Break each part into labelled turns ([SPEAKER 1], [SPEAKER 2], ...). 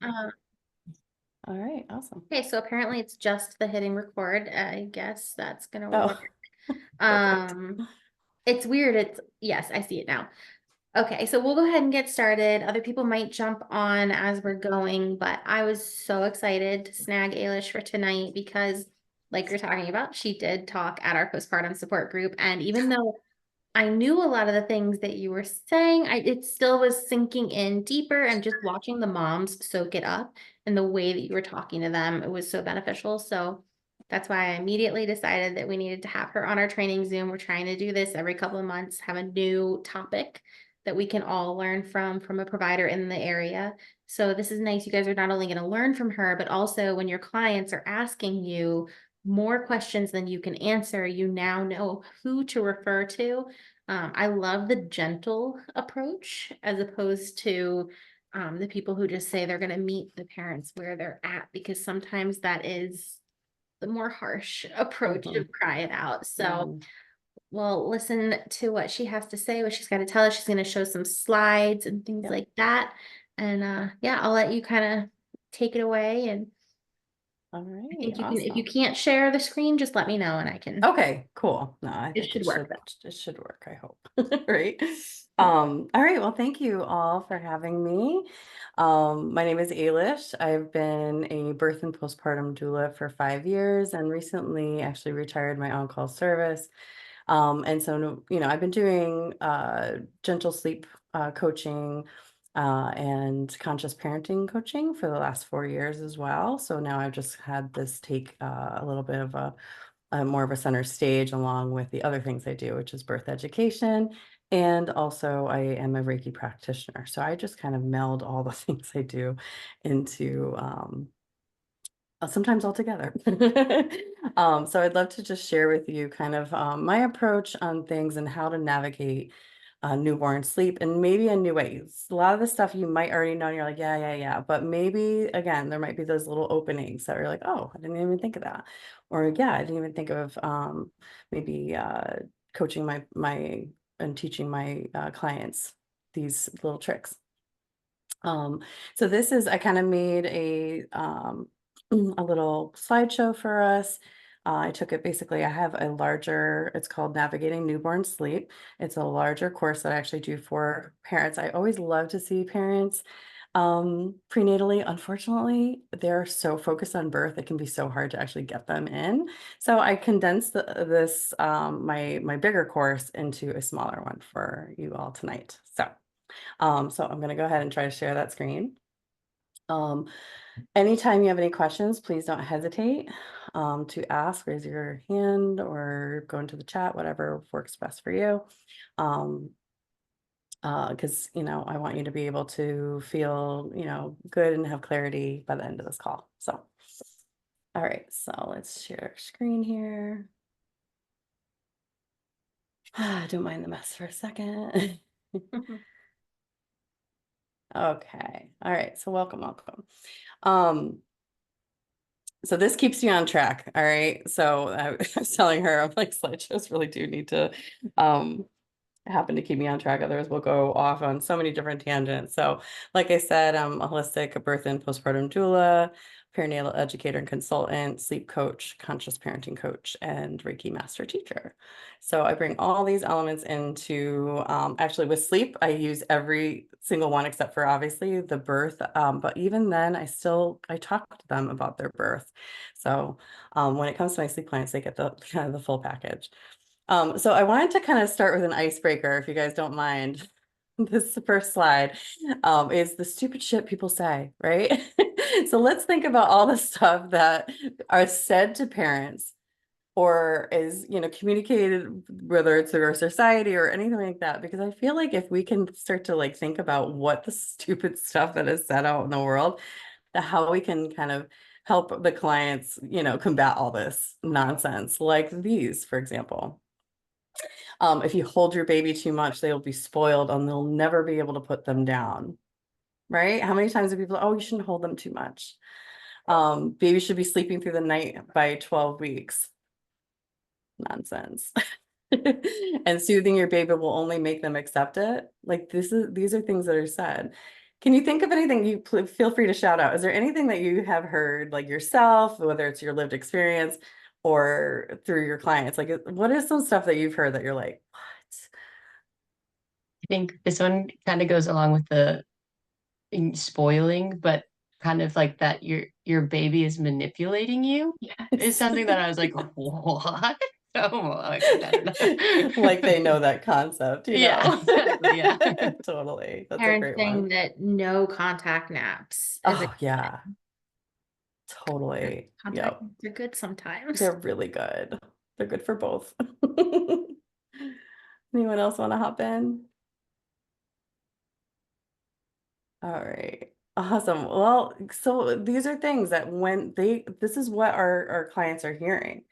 [SPEAKER 1] Uh,
[SPEAKER 2] All right, awesome.
[SPEAKER 1] okay, so apparently it's just the hitting record. I guess that's gonna work.
[SPEAKER 2] Oh, perfect.
[SPEAKER 1] Um, it's weird. Yes, I see it now. Okay, so we'll go ahead and get started. Other people might jump on as we're going, but I was so excited to snag Ailish for tonight because, like you're talking about, she did talk at our postpartum support group. And even though I knew a lot of the things that you were saying, it still was sinking in deeper and just watching the moms soak it up and the way that you were talking to them, it was so beneficial. So that's why I immediately decided that we needed to have her on our training Zoom. We're trying to do this every couple of months, have a new topic that we can all learn from a provider in the area. So this is nice. You guys are not only going to learn from her, but also when your clients are asking you more questions than you can answer, you now know who to refer to. I love the gentle approach as opposed to the people who just say they're going to meet the parents where they're at, because sometimes that is the more harsh approach to
[SPEAKER 2] Mhm,
[SPEAKER 1] cry it out. So
[SPEAKER 2] mhm.
[SPEAKER 1] we'll listen to what she has to say, what she's got to tell us. She's going to show some slides and things
[SPEAKER 2] Yep.
[SPEAKER 1] like that. And yeah, I'll let you kind of take it away. And
[SPEAKER 2] All
[SPEAKER 1] I
[SPEAKER 2] right,
[SPEAKER 1] think you can, if you
[SPEAKER 2] awesome.
[SPEAKER 1] can't share the screen, just let me know and I can,
[SPEAKER 2] Okay, cool. No, I
[SPEAKER 1] it
[SPEAKER 2] think
[SPEAKER 1] should work
[SPEAKER 2] it should work, I hope. Right. All right, well, thank you all for having me. My name is Ailish. I've been a birth and postpartum doula for 5 years and recently actually retired my on-call service. And so, I've been doing gentle sleep coaching and conscious parenting coaching for the last 4 years as well. So now I've just had this take a little bit of a more of a center stage along with the other things I do, which is birth education. And also I am a Reiki practitioner. So I just kind of meld all the things I do into sometimes all together. So I'd love to just share with you kind of my approach on things and how to navigate newborn sleep and maybe in new ways. A lot of the stuff you might already know, and you're like, yeah, yeah, yeah. But maybe again, there might be those little openings that are like, oh, I didn't even think of that. Or yeah, I didn't even think of maybe coaching my and teaching my clients these little tricks. Um, so this is, I kind of made a little slideshow for us. I took it basically, I have a larger, it's called Navigating Newborn Sleep. It's a larger course that I actually do for parents. I always love to see parents prenatally. Unfortunately, they're so focused on birth, it can be so hard to actually get them in. So I condensed this, my bigger course into a smaller one for you all tonight. So I'm going to go ahead and try to share that screen. Um, Anytime you have any questions, please don't hesitate to ask, raise your hand or go into the chat, whatever works best for you. Um, because, I want you to be able to feel, good and have clarity by the end of this call. So, all right, so let's share screen here. Don't mind the mess for a second.
[SPEAKER 1] better.
[SPEAKER 2] Okay. All right. So welcome. Um, So this keeps you on track. All right. So I was telling her, I'm like, slideshows really do need to um, happen to keep me on track. Otherwise, we'll go off on so many different tangents. So, like I said, I'm a holistic birth and postpartum doula, perinatal educator and consultant, sleep coach, conscious parenting coach, and Reiki master teacher. So I bring all these elements into actually with sleep, I use every single one except for obviously the birth. But even then, I talk to them about their birth. So when it comes to my sleep clients, they get the kind of the full package. So I wanted to kind of start with an icebreaker, if you guys don't mind. This first slide is the stupid shit people say, right? So let's think about all the stuff that are said to parents or is, communicated, whether it's through our society or anything like that, because I feel like if we can start to like think about what the stupid stuff that is said out in the world, how we can kind of help the clients, combat all this nonsense, like these, for example. If you hold your baby too much, they'll be spoiled and they'll never be able to put them down. Right? How many times have people, oh, you shouldn't hold them too much. Baby should be sleeping through the night by 12 weeks. Nonsense. And soothing your baby will only make them accept it. Like these are things that are said. Can you think of anything feel free to shout out? Is there anything that you have heard like yourself, whether it's your lived experience or through your clients? Like, what is some stuff that you've heard that you're like,
[SPEAKER 3] I think this one kind of goes along with the spoiling, but kind of like that your baby is manipulating you is
[SPEAKER 2] what?
[SPEAKER 3] something that I was like, what? Oh, like, I don't
[SPEAKER 2] Like they
[SPEAKER 3] know.
[SPEAKER 2] know that concept, you
[SPEAKER 3] Yeah,
[SPEAKER 2] know?
[SPEAKER 3] exactly. Yeah.
[SPEAKER 2] Totally. That's a
[SPEAKER 1] Parents
[SPEAKER 2] great
[SPEAKER 1] saying
[SPEAKER 2] one.
[SPEAKER 1] that no contact naps as a
[SPEAKER 2] Oh, yeah, totally.
[SPEAKER 1] contact
[SPEAKER 2] Yep.
[SPEAKER 1] naps are good sometimes.
[SPEAKER 2] They're really good. They're good for both. Anyone else want to hop in? All right. Awesome. Well, so these are things that when this is what our clients are hearing.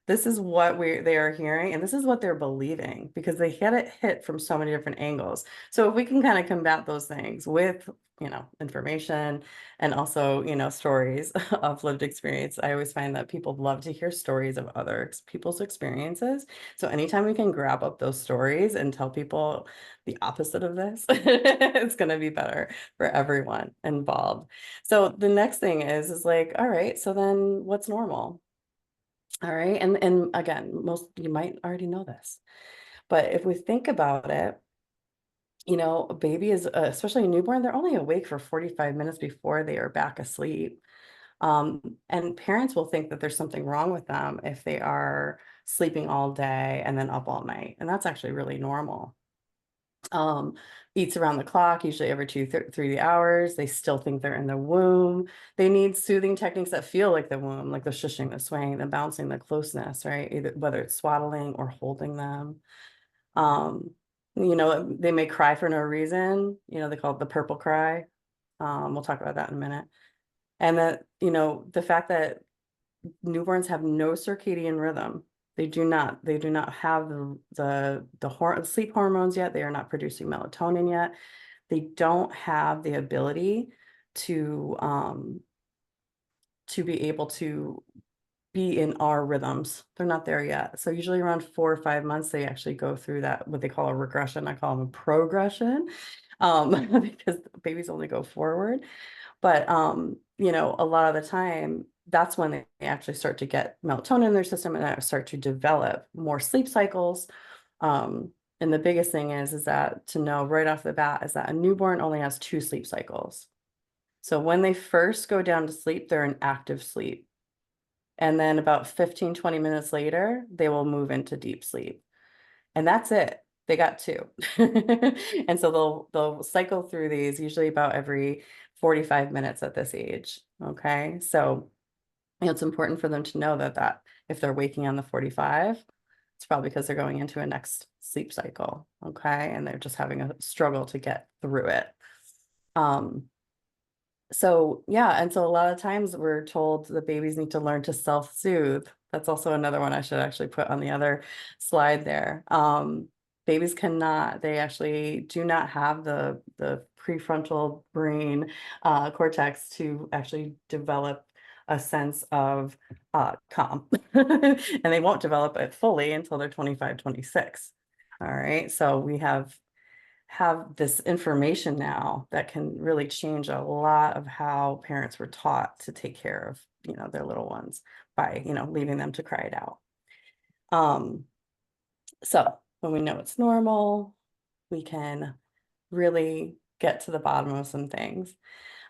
[SPEAKER 2] This is what they are hearing, and this is what they're believing because they get it hit from so many different angles. So if we can kind of combat those things with, information and also, stories of lived experience, I always find that people love to hear stories of other people's experiences. So anytime we can grab up those stories and tell people the opposite of this, it's going to be better for everyone involved. So the next thing is like, all right, so then what's normal? All right. And again, most you might already know this, but if we think about it, a baby is especially a newborn, they're only awake for 45 minutes before they are back asleep. And parents will think that there's something wrong with them if they are sleeping all day and then up all night. And that's actually really normal. um, Eats around the clock, usually every 3 hours. They still think they're in the womb. They need soothing techniques that feel like the womb, like the shushing, the swaying, the bouncing, the closeness, right? Either whether it's swaddling or holding them. Um, they may cry for no reason. They call it the purple cry. We'll talk about that in a minute. And that, the fact that newborns have no circadian rhythm. They do not have the sleep hormones yet. They are not producing melatonin yet. They don't have the ability to be able to be in our rhythms. They're not there yet. So usually around 4 or 5 months, they actually go through that, what they call a regression. I call them a progression, because babies only go forward. But a lot of the time, that's when they actually start to get melatonin in their system and start to develop more sleep cycles. And the biggest thing is that to know right off the bat is that a newborn only has 2 sleep cycles. So when they first go down to sleep, they're in active sleep. And then about 15, 20 minutes later, they will move into deep sleep. And that's it. They got two. And so they'll cycle through these usually about every 45 minutes at this age. Okay. So it's important for them to know that if they're waking on the 45, it's probably because they're going into a next sleep cycle. Okay. And they're just having a struggle to get through it. Um, so yeah, and so a lot of times we're told the babies need to learn to self-soothe. That's also another one I should actually put on the other slide there. Babies cannot, they actually do not have the prefrontal brain cortex to actually develop a sense of calm. And they won't develop it fully until they're 25, 26. All right, so we have this information now that can really change a lot of how parents were taught to take care of, their little ones by, leaving them to cry it out. Um, so when we know it's normal, we can really get to the bottom of some things.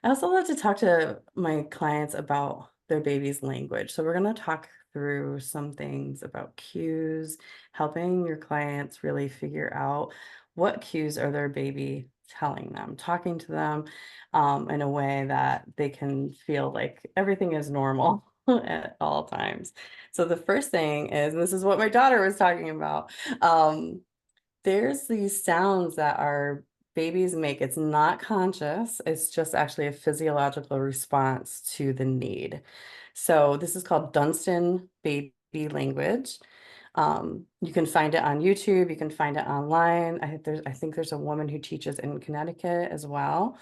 [SPEAKER 2] I also love to talk to my clients about their baby's language. So we're going to talk through some things about cues, helping your clients really figure out what cues are their baby telling them, talking to them in a way that they can feel like everything is normal at all times. So the first thing is, and this is what my daughter was talking about, there's these sounds that our babies make. It's not conscious. It's just actually a physiological response to the need. So this is called Dunstan baby language. You can find it on YouTube. You can find it online. I think there's a woman who teaches in Connecticut as well.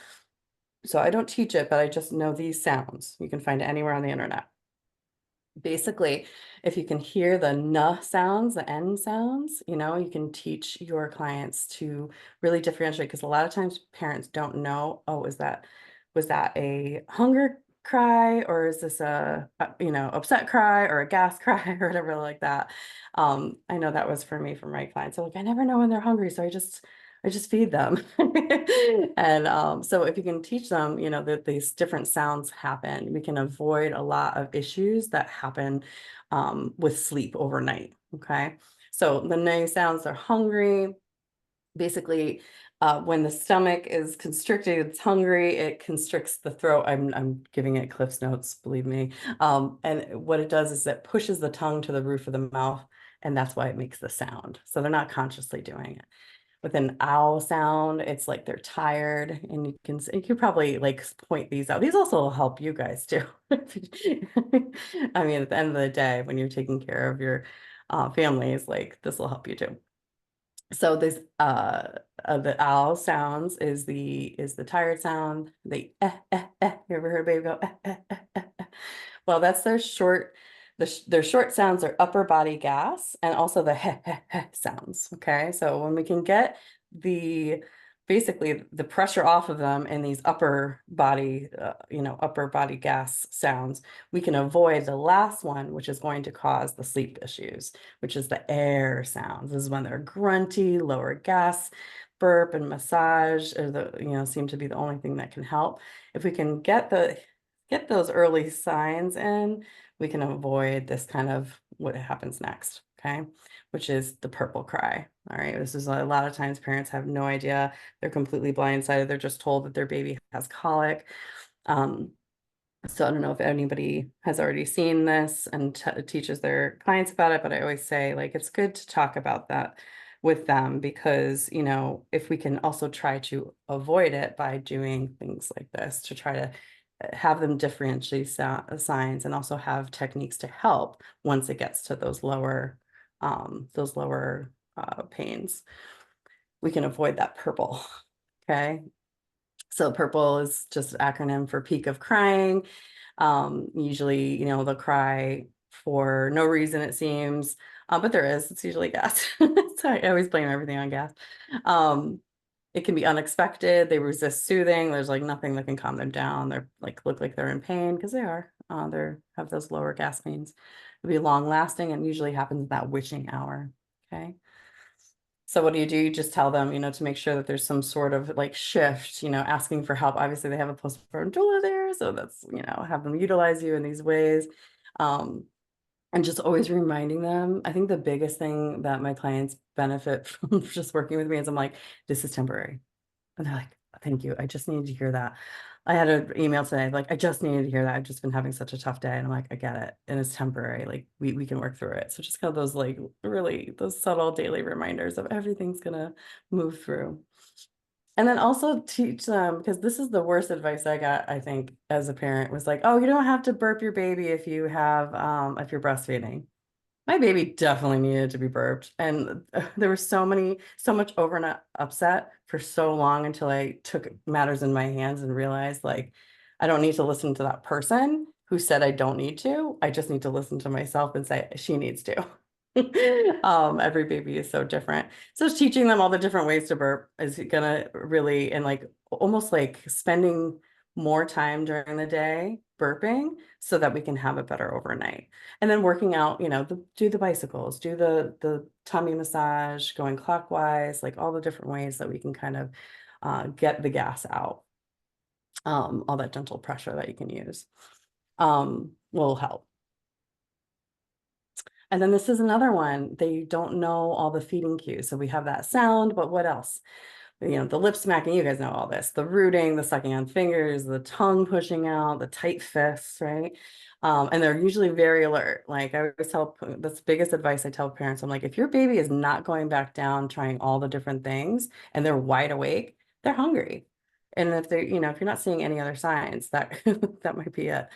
[SPEAKER 2] So I don't teach it, but I just know these sounds. You can find it anywhere on the internet. basically, if you can hear the n sounds, the n sounds, you can teach your clients to really differentiate, because a lot of times parents don't know, oh, was that a hunger cry, or is this a upset cry, or a gas cry, or whatever like that. I know that was for me, for my clients. So like, I never know when they're hungry, so I just feed them. And so if you can teach them, that these different sounds happen, we can avoid a lot of issues that happen with sleep overnight. Okay. So the nice sounds are hungry. Basically, when the stomach is constricted, it's hungry, it constricts the throat. I'm giving it Cliff's Notes, believe me. And what it does is it pushes the tongue to the roof of the mouth, and that's why it makes the sound. So they're not consciously doing it. With an owl sound, it's like they're tired, and you can probably like point these out. These also will help you guys too. I mean, at the end of the day, when you're taking care of your families, like this will help you too. So this the owl sounds is the tired sound. The You ever heard a baby go Well, that's their short, their short sounds are upper body gas, and also the sounds. Okay, so when we can get the basically the pressure off of them in these upper body gas sounds, we can avoid the last one, which is going to cause the sleep issues, which is the air sounds. This is when they're grunty, lower gas. Burp and massage are seem to be the only thing that can help. If we can get those early signs in, we can avoid this kind of what happens next, okay? Which is the purple cry. All right, this is a lot of times parents have no idea. They're completely blindsided. They're just told that their baby has colic. So I don't know if anybody has already seen this and teaches their clients about it, but I always say, like, it's good to talk about that with them, because if we can also try to avoid it by doing things like this, to try to have them differentiate signs, and also have techniques to help once it gets to those lower pains, we can avoid that purple. Okay, so purple is just an acronym for peak of crying. Usually, they'll cry for no reason, it seems, but there is. It's usually gas. So I always blame everything on gas. It can be unexpected. They resist soothing. There's like nothing that can calm them down. They're like look like they're in pain, because they are. They have those lower gas pains. It'll be long lasting, and usually happens at that witching hour. Okay. So what do? You just tell them, to make sure that there's some sort of like shift, asking for help. Obviously, they have a postpartum doula there, so that's, have them utilize you in these ways. And just always reminding them. I think the biggest thing that my clients benefit from just working with me is I'm like, this is temporary. And they're like, thank you. I just needed to hear that. I had an email today, like, I just needed to hear that. I've just been having such a tough day. And I'm like, I get it. And it's temporary. Like we can work through it. So just kind of those like really those subtle daily reminders of everything's gonna move through. And then also teach them, because this is the worst advice I got, I think, as a parent, was like, oh, you don't have to burp your baby if you're breastfeeding. My baby definitely needed to be burped. And there was so much overnight upset for so long, until I took matters in my hands and realized, like, I don't need to listen to that person who said I don't need to. I just need to listen to myself and say she needs to. Every baby is so different. So teaching them all the different ways to burp is gonna really, and like almost like spending more time during the day burping, so that we can have it better overnight. And then working out, do the bicycles, do the tummy massage, going clockwise, like all the different ways that we can kind of get the gas out. All that gentle pressure that you can use will help. And then this is another one. They don't know all the feeding cues. So we have that sound, but what else? The lip smacking, you guys know all this, the rooting, the sucking on fingers, the tongue pushing out, the tight fists, right? And they're usually very alert. Like I always tell, that's the biggest advice I tell parents. I'm like, if your baby is not going back down, trying all the different things, and they're wide awake, they're hungry. And if they're, if you're not seeing any other signs, that that might be it.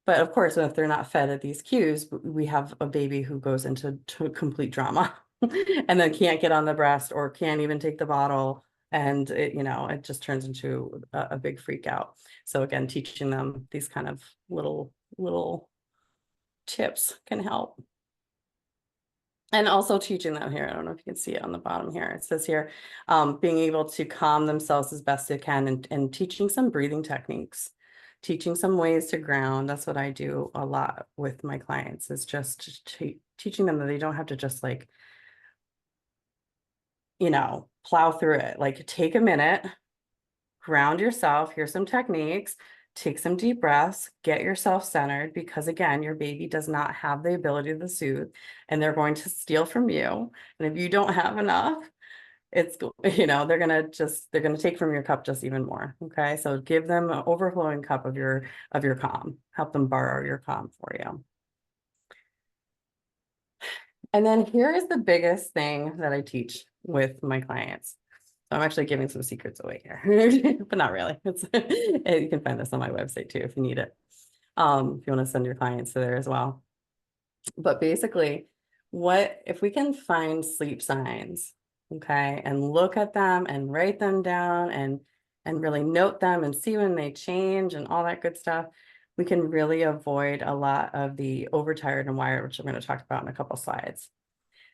[SPEAKER 2] But of course, if they're not fed at these cues, we have a baby who goes into complete drama and then can't get on the breast, or can't even take the bottle. And it just turns into a big freak out. So again, teaching them these kind of little tips can help. And also teaching them here, I don't know if you can see it on the bottom here. It says here, being able to calm themselves as best they can, and teaching some breathing techniques, teaching some ways to ground. That's what I do a lot with my clients, is just teaching them that they don't have to just like, plow through it. Like, take a minute, ground yourself. Here's some techniques. Take some deep breaths, get yourself centered, because again, your baby does not have the ability to soothe, and they're going to steal from you. And if you don't have enough, it's, they're gonna take from your cup just even more. Okay. So give them an overflowing cup of your calm. Help them borrow your calm for you. And then here is the biggest thing that I teach with my clients. So I'm actually giving some secrets away here, but not really. You can find this on my website too if you need it. If you want to send your clients to there as well. But basically, if we can find sleep signs, okay, and look at them and write them down and really note them and see when they change and all that good stuff, we can really avoid a lot of the overtired and wired, which I'm going to talk about in a couple slides.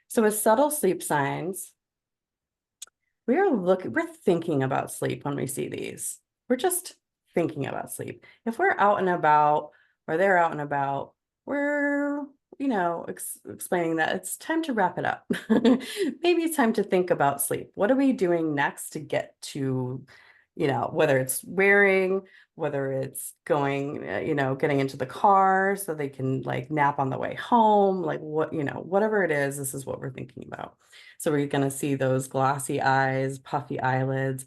[SPEAKER 2] So with subtle sleep signs, we're thinking about sleep when we see these. We're just thinking about sleep. If we're out and about, or they're out and about, we're, explaining that it's time to wrap it up. Maybe it's time to think about sleep. What are we doing next to get to, whether it's wearing, whether it's going, getting into the car so they can like nap on the way home, like whatever it is, this is what we're thinking about. So we're going to see those glossy eyes, puffy eyelids,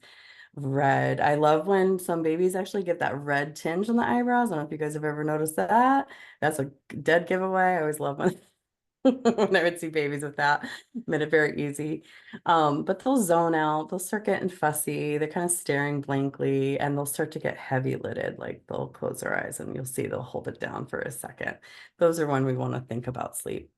[SPEAKER 2] red. I love when some babies actually get that red tinge on the eyebrows. I don't know if you guys have ever noticed that. That's a dead giveaway. I always love when when I would see babies with that. Made it very easy. But they'll zone out, they'll start getting fussy, they're kind of staring blankly, and they'll start to get heavy lidded, like they'll close their eyes and you'll see they'll hold it down for a second. Those are when we want to think about sleep.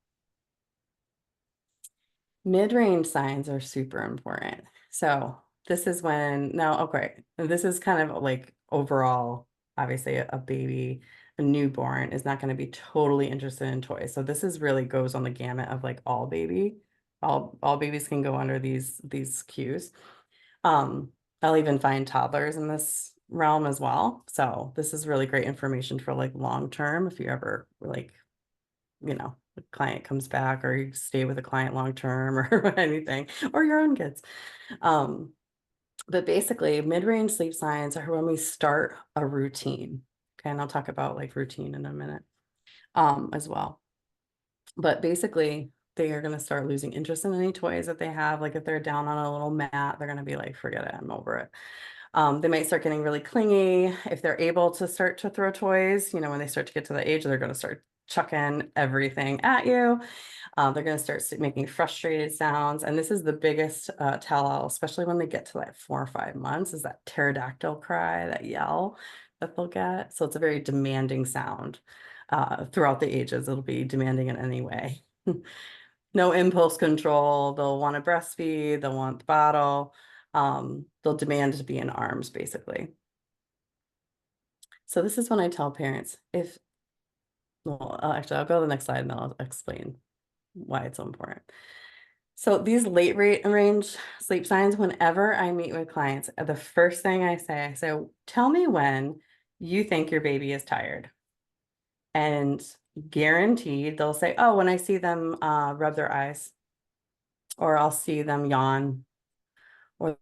[SPEAKER 2] Mid-range signs are super important. So this is when, now, okay, this is kind of like overall, obviously a baby, a newborn is not going to be totally interested in toys. So this is really goes on the gamut of like all babies can go under these cues. I'll even find toddlers in this realm as well. So this is really great information for like long term if you ever like, the client comes back or you stay with a client long term or anything, or your own kids. But basically, mid-range sleep signs are when we start a routine. Okay, and I'll talk about like routine in a minute as well. But basically, they are going to start losing interest in any toys that they have. Like if they're down on a little mat, they're going to be like, forget it, I'm over it. They might start getting really clingy. If they're able to start to throw toys, when they start to get to the age, they're going to start chucking everything at you. They're going to start making frustrated sounds. And this is the biggest tell-all, especially when they get to like 4 or 5 months, is that pterodactyl cry, that yell that they'll get. So it's a very demanding sound. Throughout the ages, it'll be demanding in any way. No impulse control. They'll want to breastfeed. They'll want the bottle. They'll demand to be in arms, basically. So this is when I tell parents, actually, I'll go to the next slide and then I'll explain why it's so important. So these late range sleep signs, whenever I meet with clients, the first thing I say, tell me when you think your baby is tired. And guaranteed they'll say, oh, when I see them rub their eyes, or I'll see them yawn, or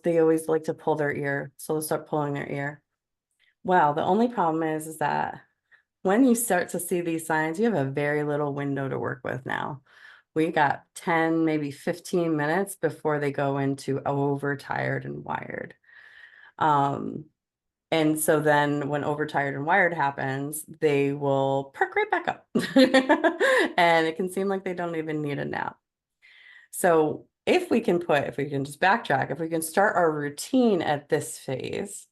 [SPEAKER 2] they always like to pull their ear, so they'll start pulling their ear. Well, the only problem is that when you start to see these signs, you have a very little window to work with now. We got 10, maybe 15 minutes before they go into overtired and wired. And so then when overtired and wired happens, they will perk right back up. And it can seem like they don't even need a nap. So if we can just backtrack, if we can start our routine at this phase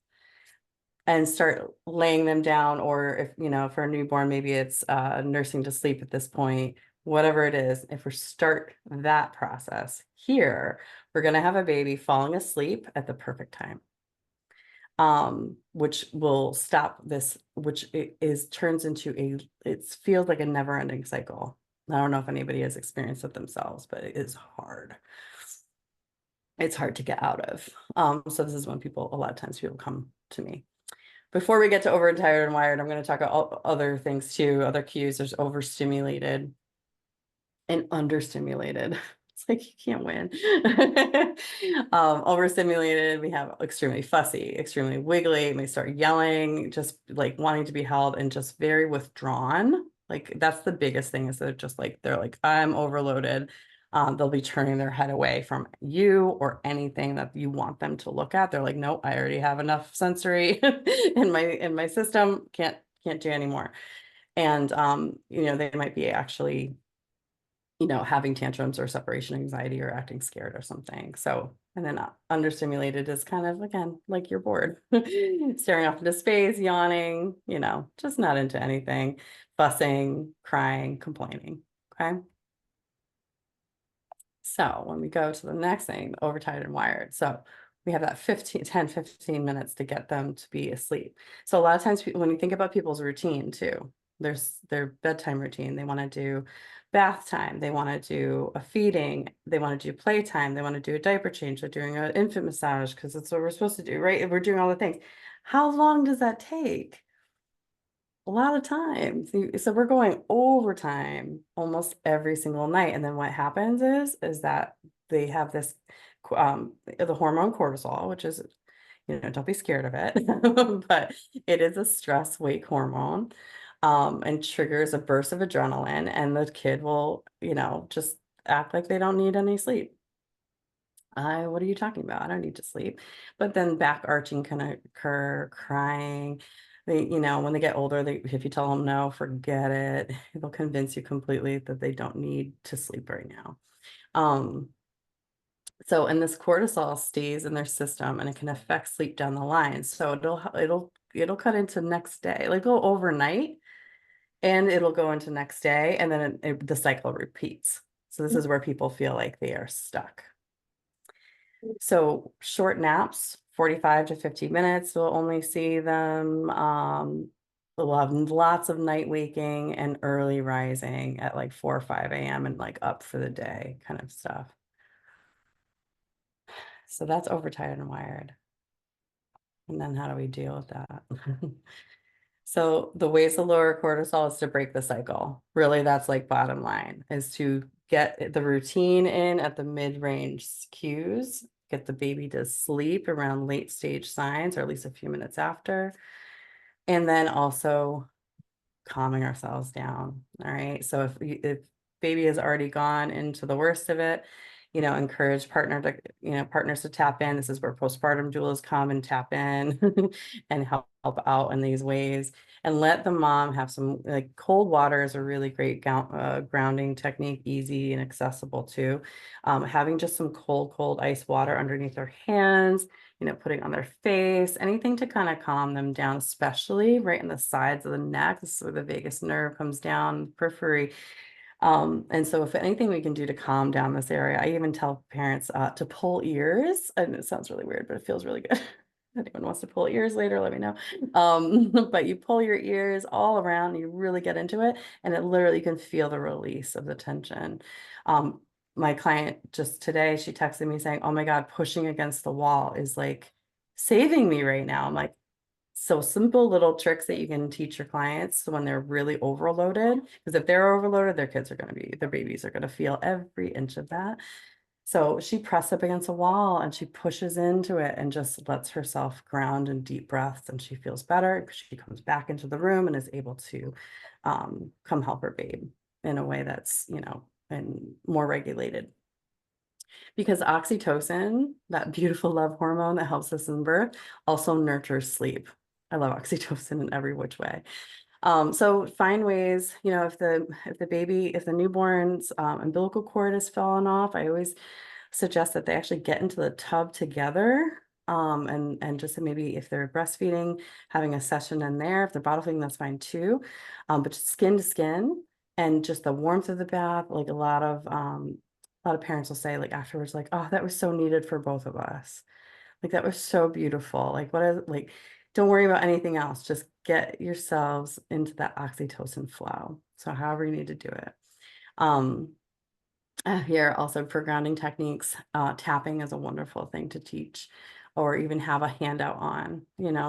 [SPEAKER 2] and start laying them down, or if, for a newborn, maybe it's nursing to sleep at this point, whatever it is, if we start that process here, we're going to have a baby falling asleep at the perfect time. which will stop this, which turns into it feels like a never ending cycle. I don't know if anybody has experienced it themselves, but it is hard. It's hard to get out of. So this is when a lot of times people come to me. Before we get to overtired and wired, I'm going to talk about other things too, other cues. There's overstimulated and understimulated. It's like you can't win. Overstimulated, we have extremely fussy, extremely wiggly, may start yelling, just like wanting to be held, and just very withdrawn. Like that's the biggest thing, is they're like, I'm overloaded. They'll be turning their head away from you or anything that you want them to look at. They're like, nope, I already have enough sensory in my system. Can't do anymore. And they might be actually having tantrums or separation anxiety or acting scared or something. So, and then understimulated is kind of, again, like you're bored, staring off into space, yawning, just not into anything, fussing, crying, complaining. Okay. So when we go to the next thing, overtired and wired. So we have that 10-15 minutes to get them to be asleep. So a lot of times when you think about people's routine too, there's their bedtime routine. They want to do bath time. They want to do a feeding. They want to do playtime. They want to do a diaper change. They're doing an infant massage because that's what we're supposed to do, right? We're doing all the things. How long does that take? A lot of times. So we're going overtime almost every single night. And then what happens is that they have this the hormone cortisol, which is, don't be scared of it, but it is a stress wake hormone, and triggers a burst of adrenaline, and the kid will, just act like they don't need any sleep. What are you talking about? I don't need to sleep. But then back arching can occur, crying. When they get older, if you tell them no, forget it. They'll convince you completely that they don't need to sleep right now. And this cortisol stays in their system, and it can affect sleep down the line. So it'll cut into next day, like go overnight, and it'll go into next day, and then the cycle repeats. So this is where people feel like they are stuck. So short naps, 45 to 50 minutes, we'll only see them. We'll have lots of night waking and early rising at like 4 or 5 a.m. and like up for the day kind of stuff. So that's overtired and wired. And then how do we deal with that? So the ways to lower cortisol is to break the cycle. Really, that's like bottom line, is to get the routine in at the mid-range cues, get the baby to sleep around late stage signs, or at least a few minutes after. And then also calming ourselves down. All right. So if baby has already gone into the worst of it, encourage partners to tap in. This is where postpartum doulas come and tap in and help out in these ways, and let the mom have some, like, cold water is a really great grounding technique, easy and accessible too. Having just some cold ice water underneath their hands, putting on their face, anything to kind of calm them down, especially right in the sides of the neck. This is where the vagus nerve comes down, periphery. And so if anything we can do to calm down this area, I even tell parents to pull ears. And it sounds really weird, but it feels really good. If anyone wants to pull ears later, let me know. But you pull your ears all around, you really get into it, and it literally, you can feel the release of the tension. My client just today, she texted me saying, oh my God, pushing against the wall is like saving me right now. I'm like, so simple little tricks that you can teach your clients when they're really overloaded, because if they're overloaded, their babies are going to feel every inch of that. So she pressed up against a wall and she pushes into it and just lets herself ground in deep breaths, and she feels better. She comes back into the room and is able to come help her babe in a way that's, and more regulated. Because oxytocin, that beautiful love hormone that helps us in birth, also nurtures sleep. I love oxytocin in every which way. So find ways, if the newborn's umbilical cord has fallen off, I always suggest that they actually get into the tub together. And just maybe if they're breastfeeding, having a session in there. If they're bottle feeding, that's fine too. But just skin to skin, and just the warmth of the bath, like a lot of parents will say, like, afterwards, like, oh, that was so needed for both of us. Like that was so beautiful. Like what is like, don't worry about anything else. Just get yourselves into that oxytocin flow. So however you need to do it. Um, Here also for grounding techniques, tapping is a wonderful thing to teach or even have a handout on,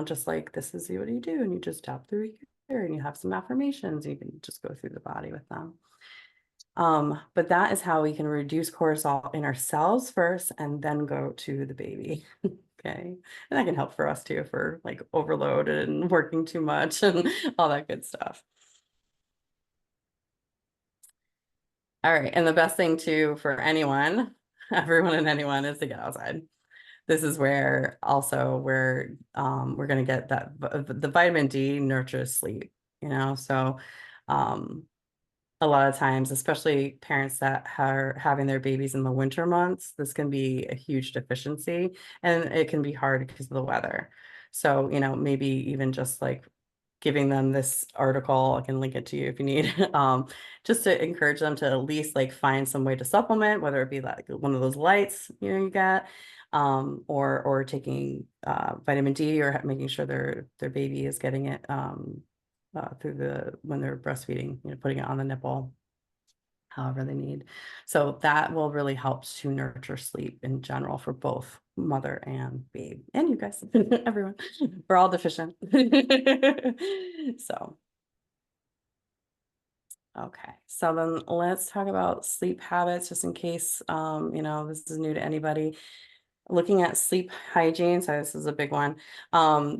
[SPEAKER 2] just like this is what you do. And you just tap through here and you have some affirmations. You can just go through the body with them. But that is how we can reduce cortisol in ourselves first and then go to the baby. Okay. And that can help for us too if we're like overloaded and working too much and all that good stuff. All right. And the best thing too for anyone, everyone and anyone is to get outside. This is where also we're going to get that the vitamin D nurtures sleep, so a lot of times, especially parents that are having their babies in the winter months, this can be a huge deficiency and it can be hard because of the weather. So, maybe even just like giving them this article, I can link it to you if you need, just to encourage them to at least like find some way to supplement, whether it be like one of those lights, you get, or taking vitamin D or making sure their baby is getting it through when they're breastfeeding, putting it on the nipple, however they need. So that will really help to nurture sleep in general for both mother and babe and you guys, everyone. We're all deficient. So, okay. So then let's talk about sleep habits, just in case, this is new to anybody. Looking at sleep hygiene, so this is a big one.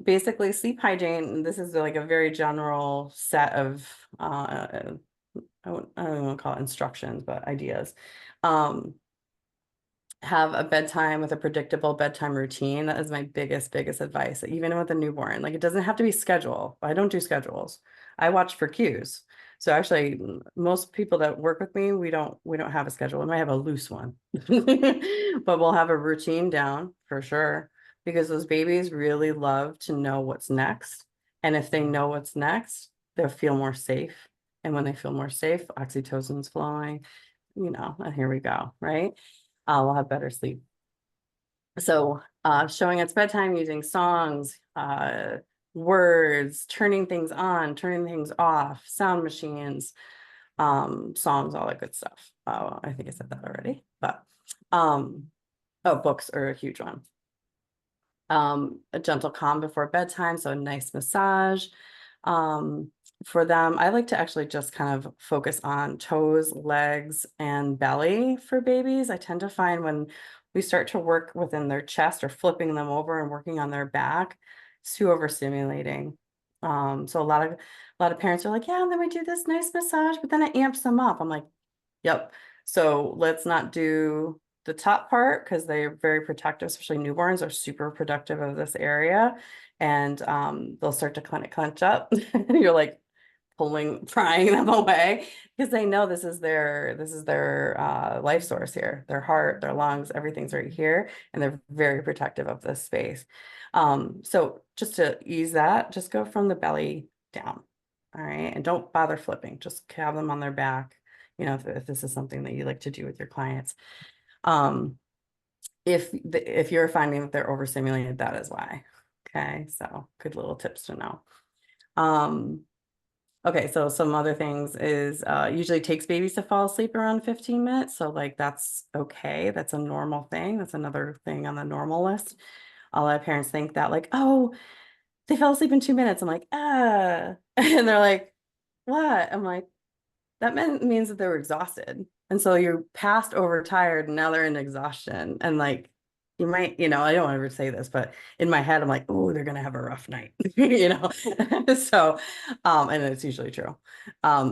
[SPEAKER 2] Basically sleep hygiene, this is like a very general set of I don't even want to call it instructions, but ideas. Have a bedtime with a predictable bedtime routine. That is my biggest advice, even with a newborn. Like it doesn't have to be schedule. I don't do schedules. I watch for cues. So actually, most people that work with me, we don't have a schedule. We might have a loose one, but we'll have a routine down for sure because those babies really love to know what's next. And if they know what's next, they'll feel more safe. And when they feel more safe, oxytocin's flowing, and here we go, right? We'll have better sleep. So showing its bedtime using songs, words, turning things on, turning things off, sound machines, songs, all that good stuff. Oh, I think I said that already, but books are a huge one. A gentle calm before bedtime, so a nice massage. For them, I like to actually just kind of focus on toes, legs, and belly for babies. I tend to find when we start to work within their chest or flipping them over and working on their back, it's too overstimulating. So a lot of parents are like, yeah, and then we do this nice massage, but then it amps them up. I'm like, yep. So let's not do the top part because they're very protective, especially newborns are super protective of this area. And they'll start to clench up. And you're like prying them away because they know this is their life source here, their heart, their lungs, everything's right here, and they're very protective of this space. So just to ease that, just go from the belly down. All right. And don't bother flipping, just have them on their back, if this is something that you like to do with your clients. If you're finding that they're overstimulated, that is why. Okay, so good little tips to know. Okay, so some other things is usually takes babies to fall asleep around 15 minutes. So like that's okay. That's a normal thing. That's another thing on the normal list. A lot of parents think that like, oh, they fell asleep in 2 minutes. I'm like, ah. And they're like, what? I'm like, that means that they were exhausted. And so you're past overtired and now they're in exhaustion. And like you might, I don't ever say this, but in my head, I'm like, oh, they're gonna have a rough night, So and it's usually true.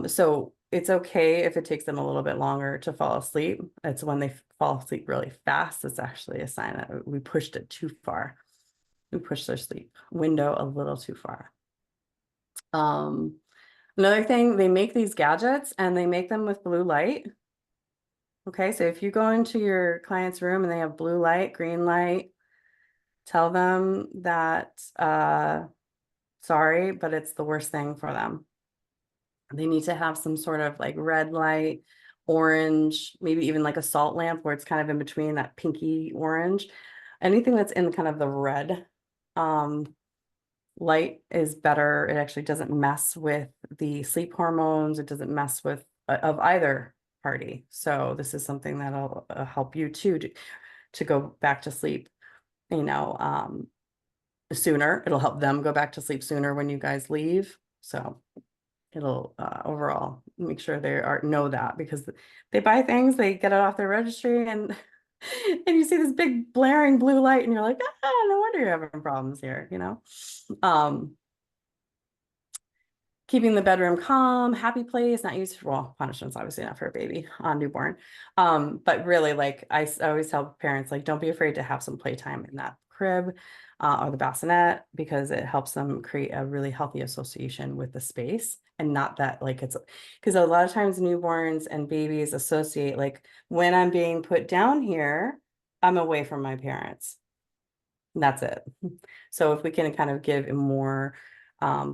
[SPEAKER 2] So it's okay if it takes them a little bit longer to fall asleep. It's when they fall asleep really fast, it's actually a sign that we pushed it too far. We pushed their sleep window a little too far. Another thing, they make these gadgets and they make them with blue light. Okay, so if you go into your client's room and they have blue light, green light, tell them that, sorry, but it's the worst thing for them. They need to have some sort of like red light, orange, maybe even like a salt lamp where it's kind of in between that pinky orange. anything that's in kind of the red light is better. It actually doesn't mess with the sleep hormones. It doesn't mess with of either party. So this is something that'll help you too to go back to sleep, you know, sooner. It'll help them go back to sleep sooner when you guys leave. So it'll overall make sure they are know that, because they buy things, they get it off their registry, and and you see this big blaring blue light, and you're like, ah, no wonder you're having problems here, you know. Keeping the bedroom calm, happy place, not used for, well, punishments, obviously not for a baby on newborn. But really, like I always tell parents, like, don't be afraid to have some playtime in that crib or the bassinet, because it helps them create a really healthy association with the space, and not that like it's, because a lot of times newborns and babies associate, like, when I'm being put down here, I'm away from my parents. And that's it. So if we can kind of give more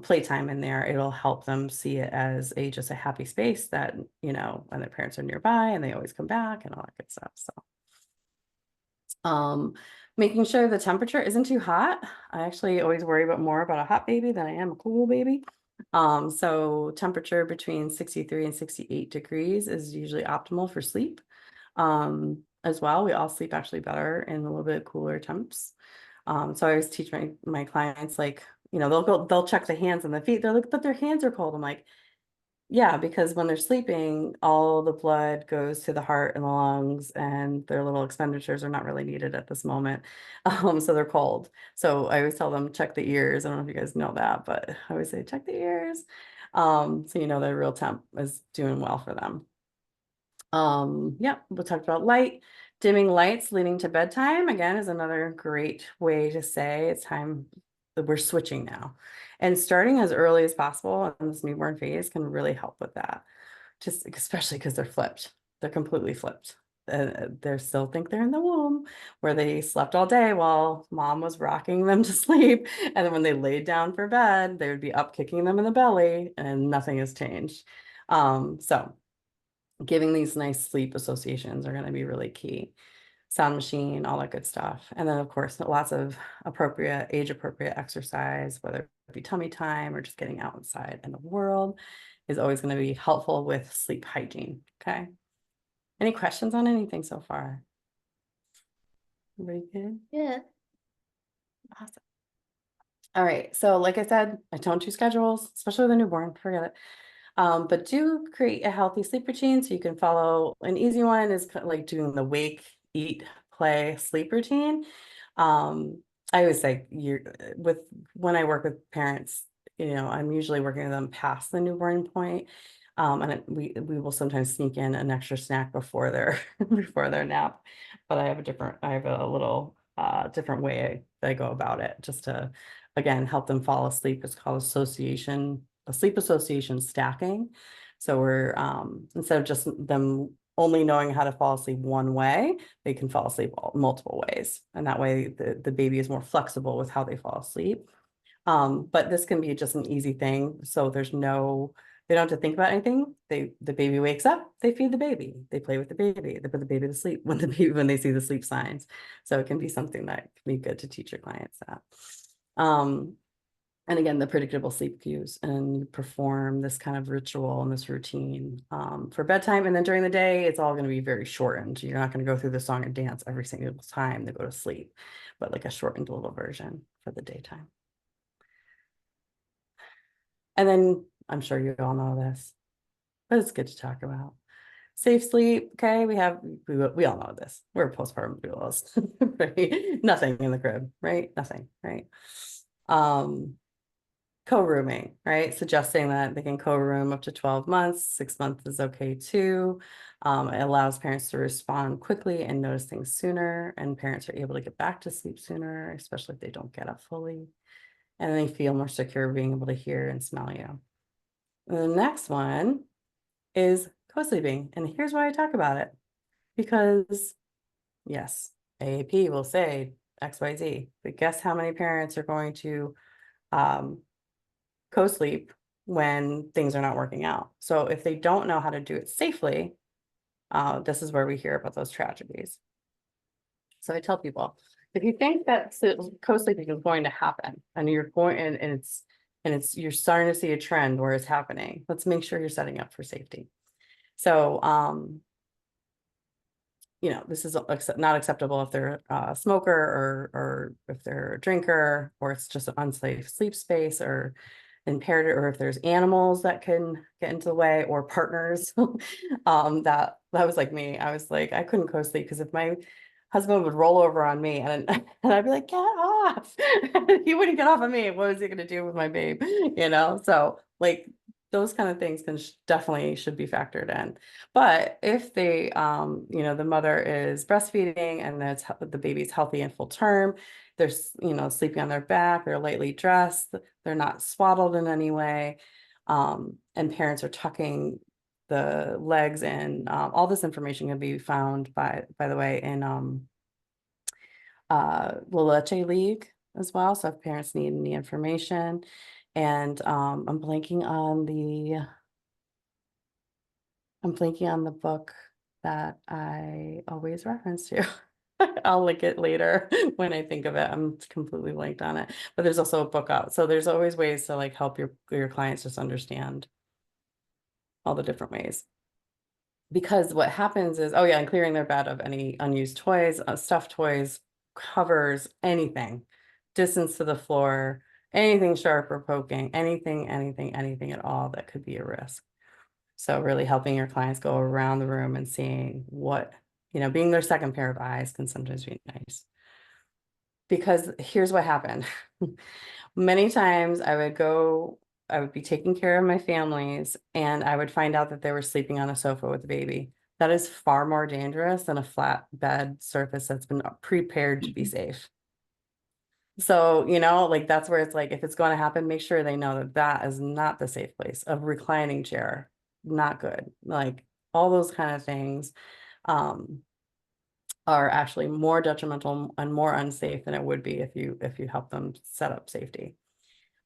[SPEAKER 2] playtime in there, it'll help them see it as a just a happy space that, you know, when their parents are nearby and they always come back and all that good stuff. So making sure the temperature isn't too hot. I actually always worry about more about a hot baby than I am a cool baby. So temperature between 63 and 68 degrees is usually optimal for sleep. As well, we all sleep actually better in a little bit cooler temps. So I always teach my clients, like, you know, they'll check the hands and the feet. They're like, but their hands are cold. I'm like, yeah, because when they're sleeping, all the blood goes to the heart and the lungs, and their little expenditures are not really needed at this moment. So they're cold. So I always tell them, check the ears. I don't know if you guys know that, but I always say, check the ears. So you know their real temp is doing well for them. Yeah, we talked about light. Dimming lights leading to bedtime, again, is another great way to say it's time that we're switching now. And starting as early as possible in this newborn phase can really help with that. Just especially because they're flipped. They're completely flipped. They still think they're in the womb, where they slept all day while mom was rocking them to sleep. And then when they laid down for bed, they would be up kicking them in the belly, and nothing has changed. So giving these nice sleep associations are going to be really key. Sound machine, all that good stuff. And then of course, lots of appropriate, age appropriate exercise, whether it be tummy time or just getting outside in the world, is always going to be helpful with sleep hygiene. Okay. Any questions on anything so far? Everybody good?
[SPEAKER 1] Yeah.
[SPEAKER 2] Awesome. All right. So like I said, I don't do schedules, especially with a newborn, forget it. But do create a healthy sleep routine so you can follow. An easy one is like doing the wake, eat, play, sleep routine. I always say when I work with parents, you know, I'm usually working with them past the newborn point. And we will sometimes sneak in an extra snack before their before their nap. But I have a little different way I go about it, just to again help them fall asleep. It's called a sleep association stacking. So we're instead of just them only knowing how to fall asleep one way, they can fall asleep multiple ways. And that way the baby is more flexible with how they fall asleep. But this can be just an easy thing. So they don't have to think about anything. The baby wakes up, they feed the baby, they play with the baby, they put the baby to sleep when they see the sleep signs. So it can be something that can be good to teach your clients that. And again, the predictable sleep cues, and you perform this kind of ritual and this routine for bedtime. And then during the day, it's all going to be very shortened. You're not going to go through the song and dance every single time they go to sleep, but like a shortened little version for the daytime. And then I'm sure you all know this, but it's good to talk about. Safe sleep. Okay, we all know this. We're postpartum doulas, right? Nothing in the crib, right? Nothing, right? Co-rooming, right? Suggesting that they can co-room up to 12 months, 6 months is okay too. It allows parents to respond quickly and notice things sooner, and parents are able to get back to sleep sooner, especially if they don't get up fully. And they feel more secure being able to hear and smell you. And the next one is co-sleeping. And here's why I talk about it. Because yes, AAP will say XYZ, but guess how many parents are going to co-sleep when things are not working out. So if they don't know how to do it safely, this is where we hear about those tragedies. So I tell people, If you think that co-sleeping is going to happen and you're going and it's you're starting to see a trend where it's happening, let's make sure you're setting up for safety. So you know, this is not acceptable if they're a smoker or if they're a drinker, or it's just an unsafe sleep space or impaired, or if there's animals that can get into the way, or partners. That was like me. I was like, I couldn't co-sleep because if my husband would roll over on me and and I'd be like, get off. He wouldn't get off of me. What is he gonna do with my babe? You know, so like those kind of things can definitely should be factored in. But if they, you know, the mother is breastfeeding and that's the baby's healthy and full term, they're, you know, sleeping on their back, they're lightly dressed, they're not swaddled in any way, and parents are tucking the legs in. All this information can be found by the way, in La Leche League as well. So if parents need any information, and I'm blanking on the book that I always reference to. I'll link it later when I think of it. I'm completely blanked on it. But there's also a book out. So there's always ways to like help your clients just understand all the different ways. Because what happens is, oh yeah, and clearing their bed of any unused toys, stuffed toys, covers, anything, distance to the floor, anything sharp or poking, anything at all that could be a risk. So really helping your clients go around the room and seeing what, you know, being their second pair of eyes can sometimes be nice. Because here's what happened. Many times I would be taking care of my families and I would find out that they were sleeping on a sofa with a baby. That is far more dangerous than a flat bed surface that's been prepared to be safe. So, you know, like that's where it's like, if it's going to happen, make sure they know that that is not the safe place. A reclining chair, not good. Like all those kind of things are actually more detrimental and more unsafe than it would be if you help them set up safety.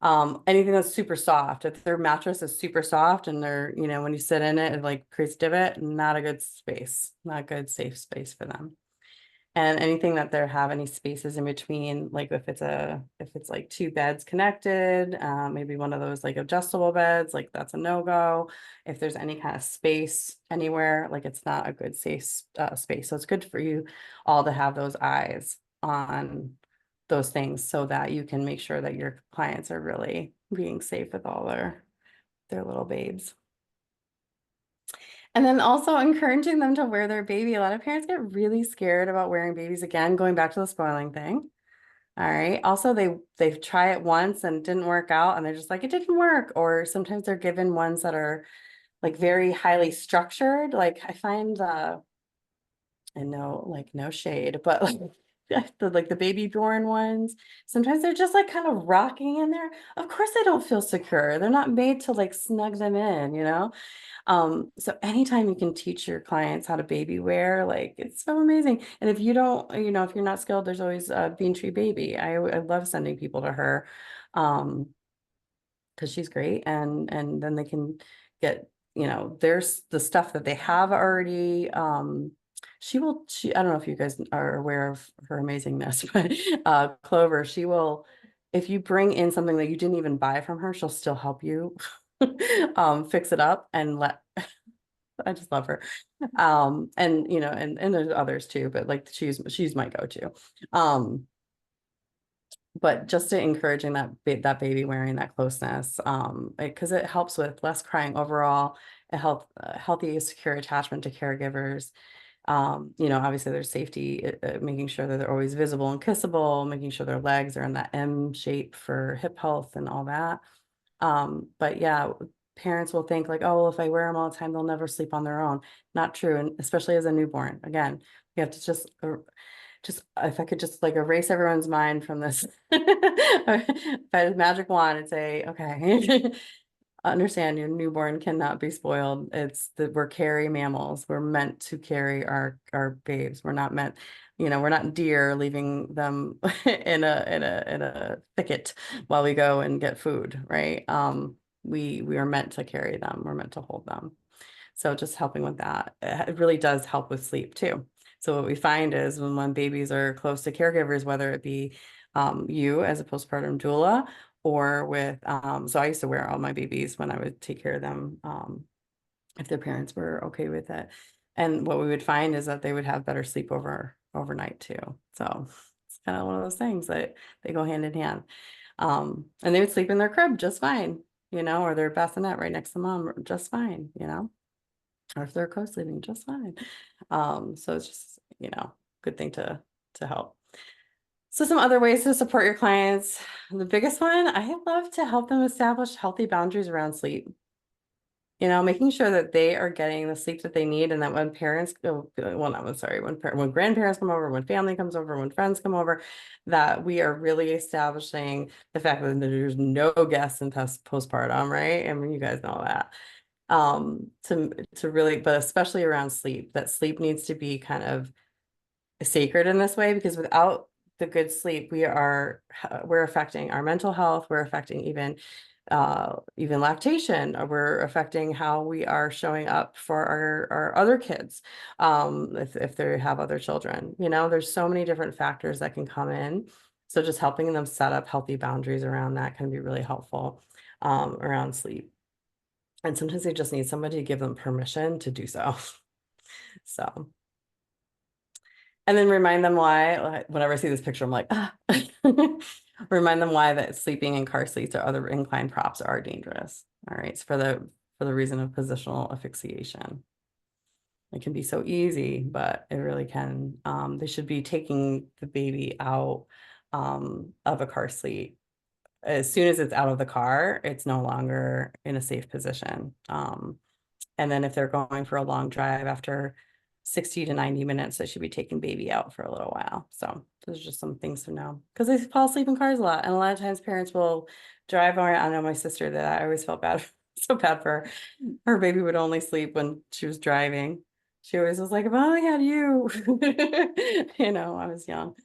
[SPEAKER 2] Anything that's super soft, if their mattress is super soft and they're, you know, when you sit in it, it like creates divot, not a good space, not a good safe space for them. And anything that there have any spaces in between, like if it's like two beds connected, maybe one of those like adjustable beds, like that's a no-go. If there's any kind of space anywhere, like it's not a good safe space. So it's good for you all to have those eyes on those things so that you can make sure that your clients are really being safe with all their little babes. And then also encouraging them to wear their baby. A lot of parents get really scared about wearing babies again, going back to the spoiling thing. All right. Also, they try it once and it didn't work out and they're just like, it didn't work. Or sometimes they're given ones that are like very highly structured. Like I find and no, like no shade, but like the baby born ones, sometimes they're just like kind of rocking in there. Of course they don't feel secure. They're not made to like snug them in, you know? So anytime you can teach your clients how to baby wear, like it's so amazing. And if you don't, you know, if you're not skilled, there's always Bean Tree Baby. I love sending people to her. Because she's great, and then they can get, you know, there's the stuff that they have already. She I don't know if you guys are aware of her amazingness, but Clover, she will, if you bring in something that you didn't even buy from her, she'll still help you fix it up and let I just love her. And you know, and there's others too, but like she's my go-to. But just to encouraging that baby wearing that closeness, because it helps with less crying overall, a healthy, secure attachment to caregivers. You know, obviously there's safety, making sure that they're always visible and kissable, making sure their legs are in that M shape for hip health and all that. But yeah, parents will think like, oh, well, if I wear them all the time, they'll never sleep on their own. Not true, and especially as a newborn. Again, you have to just if I could just like erase everyone's mind from this, if I had a magic wand and say, okay, understand your newborn cannot be spoiled. It's that we're carry mammals. We're meant to carry our babes. We're not meant, you know, we're not deer leaving them in a thicket while we go and get food, right? We are meant to carry them. We're meant to hold them. So just helping with that, it really does help with sleep too. So what we find is when babies are close to caregivers, whether it be you as a postpartum doula, or with so I used to wear all my babies when I would take care of them, if their parents were okay with it. And what we would find is that they would have better sleep overnight too. So it's kind of one of those things that they go hand in hand. And they would sleep in their crib just fine, or their bassinet right next to mom just fine, or if they're co-sleeping just fine. So it's just, good thing to help. So some other ways to support your clients. The biggest one, I love to help them establish healthy boundaries around sleep. Making sure that they are getting the sleep that they need, and that when parents go, well, not when, sorry, when grandparents come over, when family comes over, when friends come over, that we are really establishing the fact that there's no guests in postpartum, right? I mean, you guys know that. To really, but especially around sleep, that sleep needs to be kind of sacred in this way, because without the good sleep, we're affecting our mental health, we're affecting even lactation, or we're affecting how we are showing up for our other kids, if they have other children. There's so many different factors that can come in, so just helping them set up healthy boundaries around that can be really helpful, around sleep. And sometimes they just need somebody to give them permission to do so. So, and then remind them why, whenever I see this picture, I'm like, ah. Remind them why that sleeping in car seats or other inclined props are dangerous. All right. It's for the reason of positional asphyxiation. It can be so easy, but it really can. They should be taking the baby out of a car seat. As soon as it's out of the car, it's no longer in a safe position. And then if they're going for a long drive, after 60 to 90 minutes, they should be taking baby out for a little while. So those are just some things to know, because they fall asleep in cars a lot. And a lot of times parents will drive around. I know my sister that I always felt bad, so bad for her. Her baby would only sleep when she was driving. She always was like, if I only had you, I was young.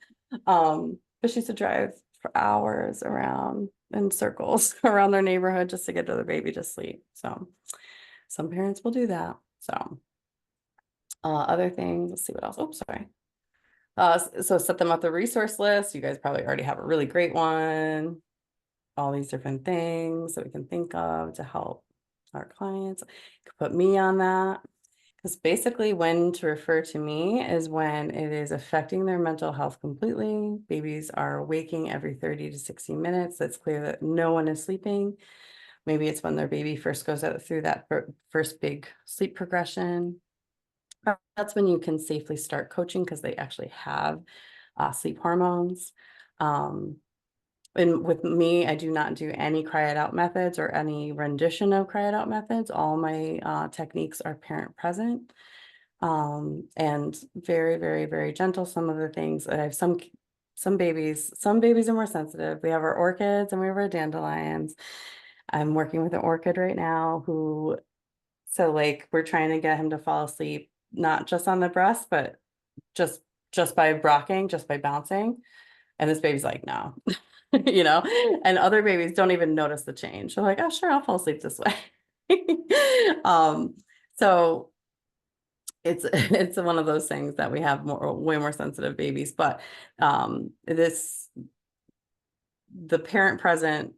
[SPEAKER 2] But she used to drive for hours around in circles around their neighborhood just to get to the baby to sleep. So some parents will do that. So other things, let's see what else. Oh, sorry. So set them up the resource list. You guys probably already have a really great one. All these different things that we can think of to help our clients. You could put me on that. Because basically when to refer to me is when it is affecting their mental health completely. Babies are waking every 30 to 60 minutes. It's clear that no one is sleeping. Maybe it's when their baby first goes out through that first big sleep progression. That's when you can safely start coaching, because they actually have sleep hormones. And with me, I do not do any cry it out methods or any rendition of cry it out methods. All my techniques are parent present, and very, very, very gentle. Some of the things that I have some babies are more sensitive. We have our orchids and we have our dandelions. I'm working with an orchid right now so like we're trying to get him to fall asleep, not just on the breast, but just by rocking, just by bouncing. And this baby's like, no, and other babies don't even notice the change. They're like, oh, sure, I'll fall asleep this way. So it's one of those things that we have way more sensitive babies, but the parent present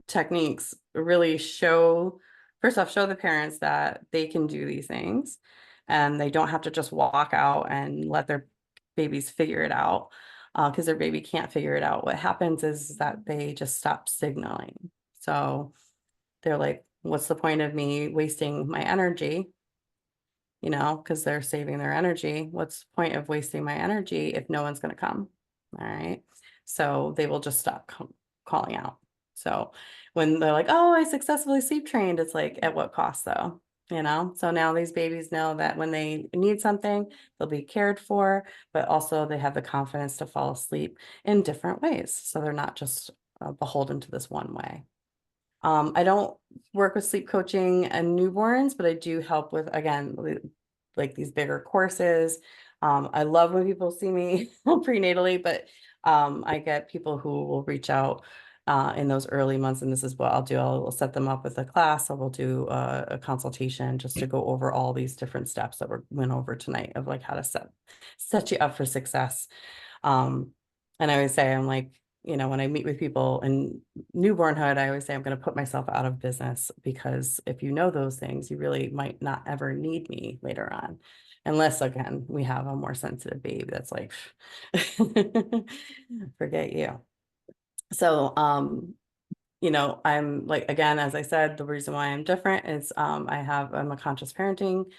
[SPEAKER 2] techniques really first off, show the parents that they can do these things, and they don't have to just walk out and let their babies figure it out, because their baby can't figure it out. What happens is that they just stop signaling. So they're like, what's the point of me wasting my energy? Because they're saving their energy. What's the point of wasting my energy if no one's going to come? All right. So they will just stop calling out. So when they're like, oh, I successfully sleep trained, it's like, at what cost though? So now these babies know that when they need something, they'll be cared for, but also they have the confidence to fall asleep in different ways. So they're not just beholden to this one way. I don't work with sleep coaching and newborns, but I do help with, again, like these bigger courses. I love when people see me prenatally, but I get people who will reach out in those early months. And this is what I'll do. I'll set them up with a class, or we'll do a consultation just to go over all these different steps that we went over tonight of like how to set you up for success. And I always say, I'm like, when I meet with people in newbornhood, I always say I'm going to put myself out of business, because if you know those things, you really might not ever need me later on. Unless, again, we have a more sensitive baby that's like, forget you. So, I'm like, again, as I said, the reason why I'm different is I'm a conscious parenting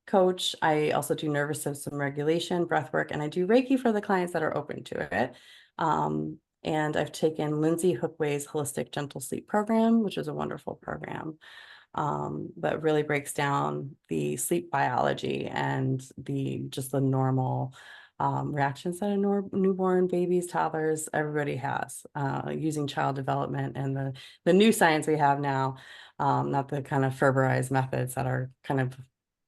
[SPEAKER 2] coach. I also do nervous system regulation, breath work, and I do Reiki for the clients that are open to it. And I've taken Lindsay Hookway's Holistic Gentle Sleep program, which is a wonderful program, that really breaks down the sleep biology and just the normal reactions that a newborn, babies, toddlers, everybody has, using child development and the new science we have now, not the kind of Ferberized methods that are kind of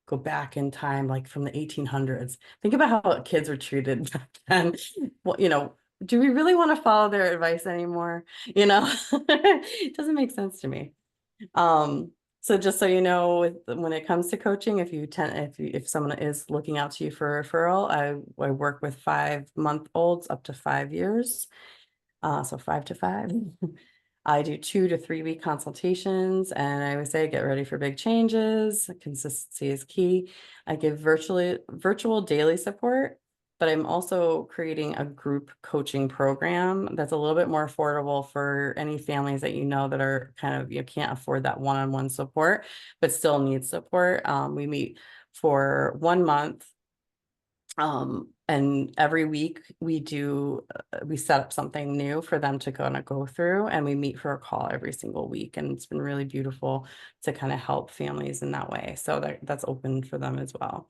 [SPEAKER 2] go back in time, like from the 1800s. Think about how kids were treated back then. Well, do we really want to follow their advice anymore? It doesn't make sense to me. So just so you know, when it comes to coaching, if someone is looking out to you for a referral, I work with 5-month-olds up to 5 years. So 5 to 5. I do 2 to 3 week consultations, and I always say, get ready for big changes. Consistency is key. I give virtual daily support, but I'm also creating a group coaching program that's a little bit more affordable for any families that that are kind of, you can't afford that one-on-one support, but still need support. We meet for 1 month. And every week we set up something new for them to kind of go through, and we meet for a call every single week. And it's been really beautiful to kind of help families in that way. So that's open for them as well.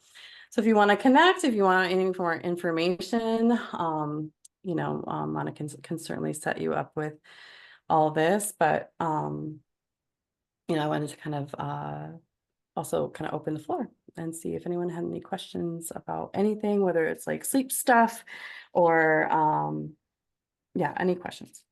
[SPEAKER 2] So if you want to connect, if you want any more information, Monica can certainly set you up with all this, but, I wanted to kind of, also kind of open the floor and see if anyone had any questions about anything, whether it's like sleep stuff or, yeah, any questions.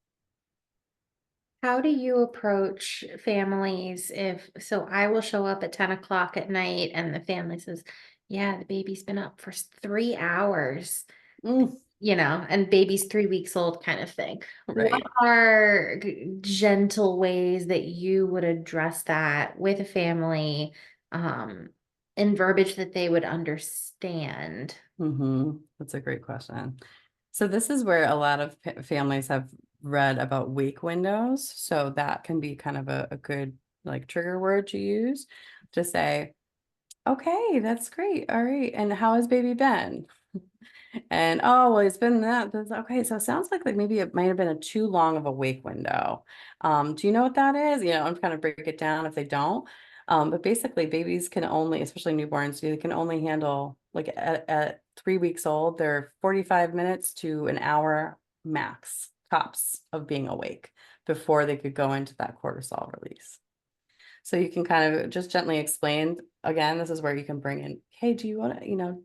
[SPEAKER 1] How do you approach families so I will show up at 10 o'clock at night and the family says, yeah, the baby's been up for 3 hours,
[SPEAKER 2] Mm,
[SPEAKER 1] and baby's 3 weeks old kind of thing. What
[SPEAKER 2] right.
[SPEAKER 1] are gentle ways that you would address that with a family, in verbiage that they would understand?
[SPEAKER 2] That's a great question. So this is where a lot of families have read about wake windows. So that can be kind of a good like trigger word to use to say, okay, that's great. All right. And how has baby been? And oh, well, it's been that's okay. So it sounds like maybe it might have been a too long of a wake window. Do you know what that is? I'm kind of break it down if they don't. But basically babies can only, especially newborns, they can only handle like at 3 weeks old, they're 45 minutes to an hour max tops of being awake before they could go into that cortisol release. So you can kind of just gently explain, again, this is where you can bring in, hey, do you want to,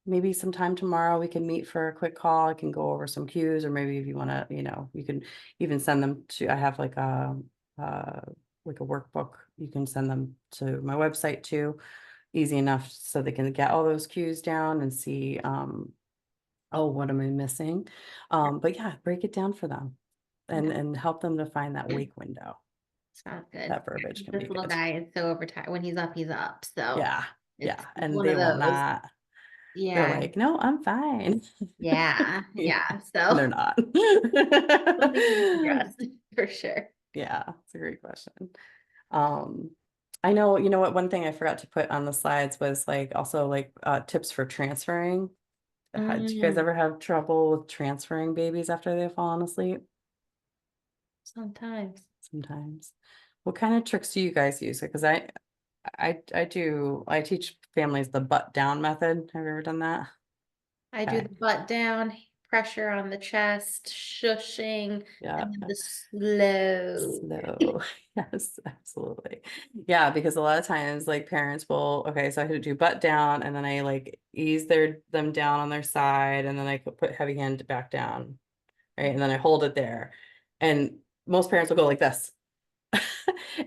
[SPEAKER 2] maybe sometime tomorrow we can meet for a quick call. I can go over some cues, or maybe if you want to, you can even send them to, I have like a workbook. You can send them to my website too. Easy enough so they can get all those cues down and see, oh, what am I missing? But yeah, break it down for them and help them to find that wake window.
[SPEAKER 1] Sounds good.
[SPEAKER 2] That verbiage can
[SPEAKER 1] This
[SPEAKER 2] be
[SPEAKER 1] little
[SPEAKER 2] good.
[SPEAKER 1] guy is so overtired. When he's up, he's up. So
[SPEAKER 2] Yeah.
[SPEAKER 1] it's
[SPEAKER 2] Yeah. And
[SPEAKER 1] one of
[SPEAKER 2] they will
[SPEAKER 1] those.
[SPEAKER 2] not, they're
[SPEAKER 1] Yeah.
[SPEAKER 2] like, no, I'm fine.
[SPEAKER 1] Yeah. Yeah.
[SPEAKER 2] And they're
[SPEAKER 1] So
[SPEAKER 2] not.
[SPEAKER 1] something to be addressed for sure.
[SPEAKER 2] Yeah, it's a great question. Um, I know, you know what, one thing I forgot to put on the slides was like also like tips for transferring. Do you guys
[SPEAKER 1] Mm,
[SPEAKER 2] ever have trouble with transferring babies after they've fallen asleep?
[SPEAKER 1] sometimes
[SPEAKER 2] Sometimes. What kind of tricks do you guys use? Because I teach families the butt down method. Have you ever done that?
[SPEAKER 1] I do
[SPEAKER 2] Okay.
[SPEAKER 1] the butt down, pressure on the chest, shushing,
[SPEAKER 2] Yeah.
[SPEAKER 1] and then the slow.
[SPEAKER 2] Slow. Yes, absolutely. Yeah, because a lot of times like parents will, okay, so I do butt down and then I like ease them down on their side and then I could put heavy hand back down, right? And then I hold it there. And most parents will go like this.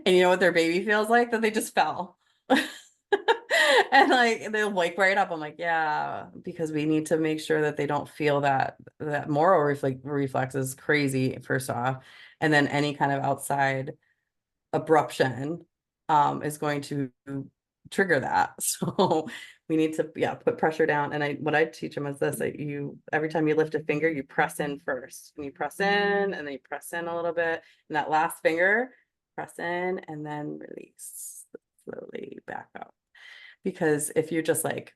[SPEAKER 2] And you know what their baby feels like? That they just fell. And like they'll wake right up. I'm like, yeah, because we need to make sure that they don't feel that moral reflex is crazy, first off. And then any kind of outside abruption is going to trigger that. So we need to put pressure down. And what I teach them is this: that you, every time you lift a finger, you press in first, and you press in, and then you press in a little bit, and that last finger, press in and then release slowly back up. Because if you're just like,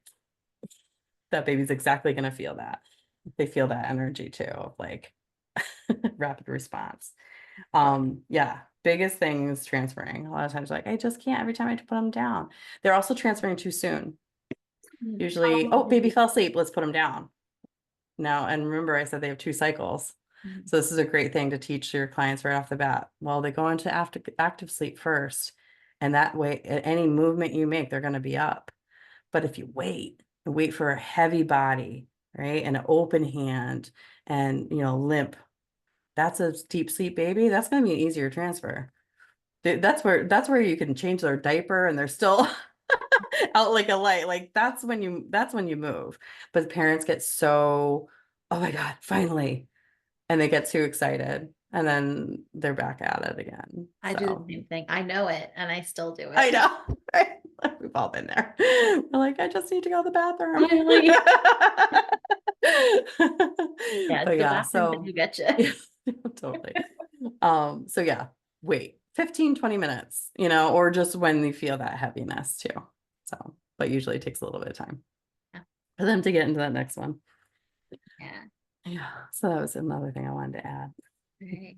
[SPEAKER 2] that baby's exactly going to feel that. They feel that energy too, like rapid response. Yeah, biggest thing is transferring. A lot of times like, I just can't, every time I have to put them down. They're also transferring too soon. Usually, oh, baby fell asleep, let's put them down. Now, and remember I said they have 2 cycles. So this is a great thing to teach your clients right off the bat. Well, they go into active sleep first, and that way any movement you make, they're going to be up. But if you wait for a heavy body, right, and an open hand, and limp, that's a deep sleep baby. That's going to be an easier transfer. That's where you can change their diaper and they're still out like a light. Like that's when you move. But the parents get so, oh my God, finally. And they get too excited, and then they're back at it again.
[SPEAKER 1] I do the same thing. I know it and I still do it.
[SPEAKER 2] I know, right? We've all been there. We're like, I just need to go to the bathroom.
[SPEAKER 1] Yeah,
[SPEAKER 2] But
[SPEAKER 1] the
[SPEAKER 2] yeah,
[SPEAKER 1] bathroom
[SPEAKER 2] so
[SPEAKER 1] you betcha.
[SPEAKER 2] yeah, totally. So yeah, wait 15-20 minutes, or just when you feel that heaviness too. So, but usually it takes a little bit of time
[SPEAKER 1] Yeah.
[SPEAKER 2] for them to get into that next one.
[SPEAKER 1] Yeah.
[SPEAKER 2] Yeah, so that was another thing I wanted to add.
[SPEAKER 1] Great.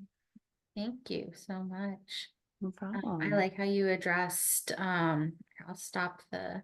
[SPEAKER 1] Thank you so much.
[SPEAKER 2] No
[SPEAKER 1] I
[SPEAKER 2] problem.
[SPEAKER 1] like how you addressed, I'll stop the